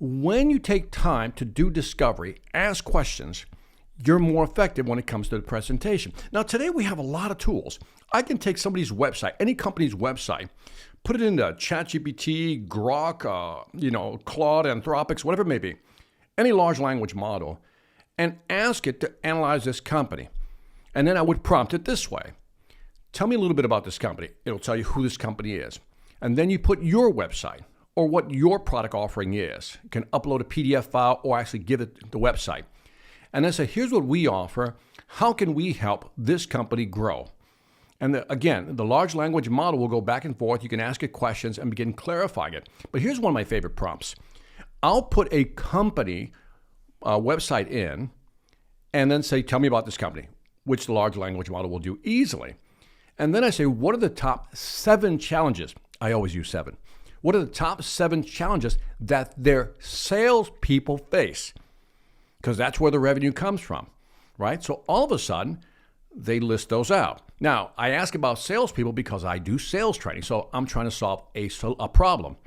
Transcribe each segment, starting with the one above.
When you take time to do discovery, ask questions, you're more effective when it comes to the presentation. Now, today we have a lot of tools. I can take somebody's website, any company's website, put it into ChatGPT, Grok, Claude, Anthropics, whatever it may be, any large language model, and ask it to analyze this company. And then I would prompt it this way. Tell me a little bit about this company. It'll tell you who this company is. And then you put your website or what your product offering is. You can upload a PDF file or actually give it the website. And then say, here's what we offer. How can we help this company grow? And again, the large language model will go back and forth. You can ask it questions and begin clarifying it. But here's one of my favorite prompts. I'll put a company website in and then say, tell me about this company, which the large language model will do easily. And then I say, what are the top 7 challenges? I always use 7. What are the top 7 challenges that their salespeople face? Because that's where the revenue comes from, right? So all of a sudden, they list those out. Now, I ask about salespeople because I do sales training, so I'm trying to solve a problem.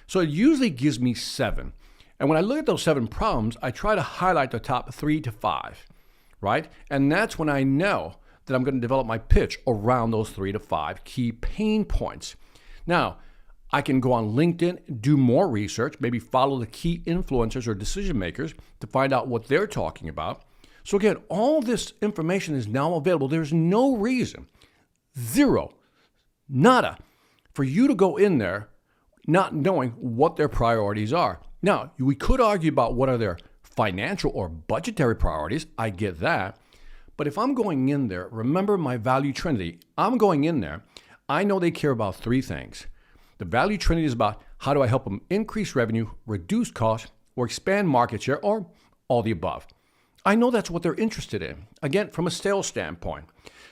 So it usually gives me 7. And when I look at those 7 problems, I try to highlight the top 3 to 5, right? And that's when I know that I'm going to develop my pitch around those 3 to 5 key pain points. Now, I can go on LinkedIn, do more research, maybe follow the key influencers or decision makers to find out what they're talking about. So again, all this information is now available. There's no reason, zero, nada, for you to go in there not knowing what their priorities are. Now, we could argue about what are their financial or budgetary priorities. I get that. But if I'm going in there, remember my value trinity. I'm going in there. I know they care about 3 things. The value trinity is about how do I help them increase revenue, reduce costs, or expand market share, or all the above. I know that's what they're interested in, again, from a sales standpoint.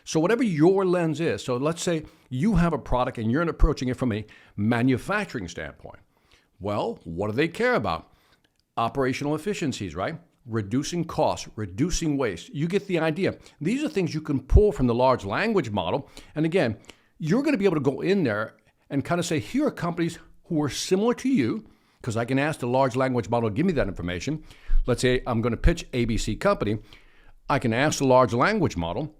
So whatever your lens is, so let's say you have a product and you're approaching it from a manufacturing standpoint. Well, what do they care about? Operational efficiencies, right? Reducing costs, reducing waste. You get the idea. These are things you can pull from the large language model. And again, you're going to be able to go in there and kind of say, here are companies who are similar to you, because I can ask the large language model to give me that information. Let's say I'm going to pitch ABC company. I can ask the large language model,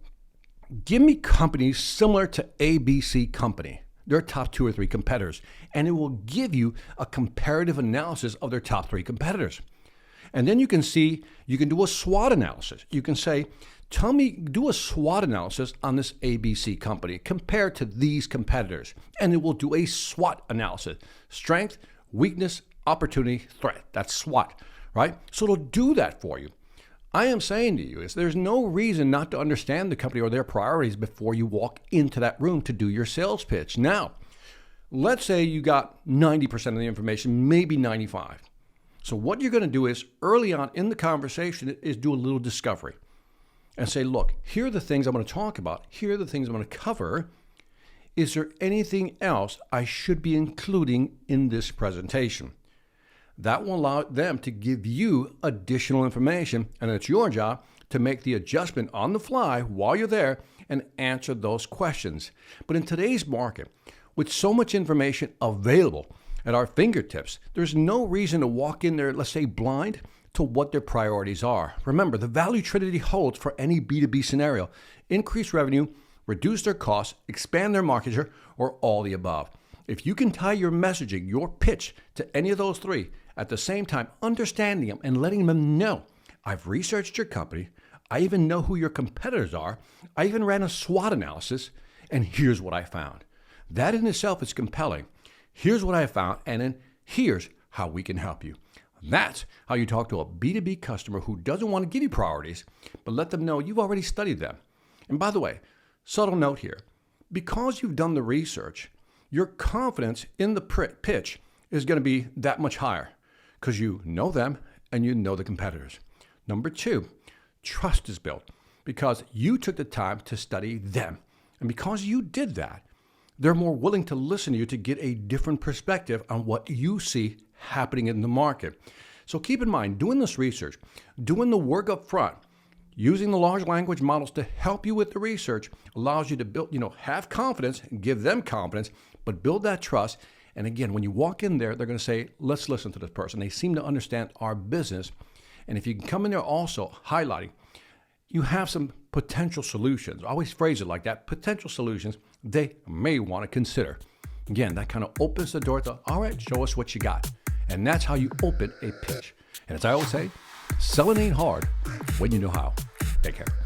give me companies similar to ABC company, their top 2 or 3 competitors, and it will give you a comparative analysis of their top 3 competitors. And then you can do a SWOT analysis. You can say, do a SWOT analysis on this ABC company compared to these competitors. And it will do a SWOT analysis. Strength, weakness, opportunity, threat. That's SWOT, right? So it'll do that for you. I am saying to you is there's no reason not to understand the company or their priorities before you walk into that room to do your sales pitch. Now, let's say you got 90% of the information, maybe 95. So what you're going to do is early on in the conversation is do a little discovery and say, look, here are the things I'm going to talk about. Here are the things I'm going to cover. Is there anything else I should be including in this presentation? That will allow them to give you additional information, and it's your job to make the adjustment on the fly while you're there and answer those questions. But in today's market, with so much information available at our fingertips, there's no reason to walk in there, let's say, blind to what their priorities are. Remember, the value trinity holds for any B2B scenario: increase revenue, reduce their costs, expand their market share, or all the above. If you can tie your messaging, your pitch to any of those 3, at the same time understanding them and letting them know, I've researched your company, I even know who your competitors are, I even ran a SWOT analysis, and here's what I found. That in itself is compelling. Here's what I found, and then here's how we can help you. That's how you talk to a B2B customer who doesn't want to give you priorities, but let them know you've already studied them. And by the way, subtle note here, because you've done the research, your confidence in the pitch is going to be that much higher because you know them and you know the competitors. Number 2, trust is built because you took the time to study them. And because you did that, they're more willing to listen to you to get a different perspective on what you see happening in the market. So keep in mind, doing this research, doing the work up front, using the large language models to help you with the research allows you to build, have confidence, give them confidence, but build that trust And again, when you walk in there, they're going to say, let's listen to this person. They seem to understand our business. And if you can come in there also highlighting, you have some potential solutions. I always phrase it like that, potential solutions they may want to consider. Again, that kind of opens the door to, all right, show us what you got. And that's how you open a pitch. And as I always say, selling ain't hard when you know how. Take care.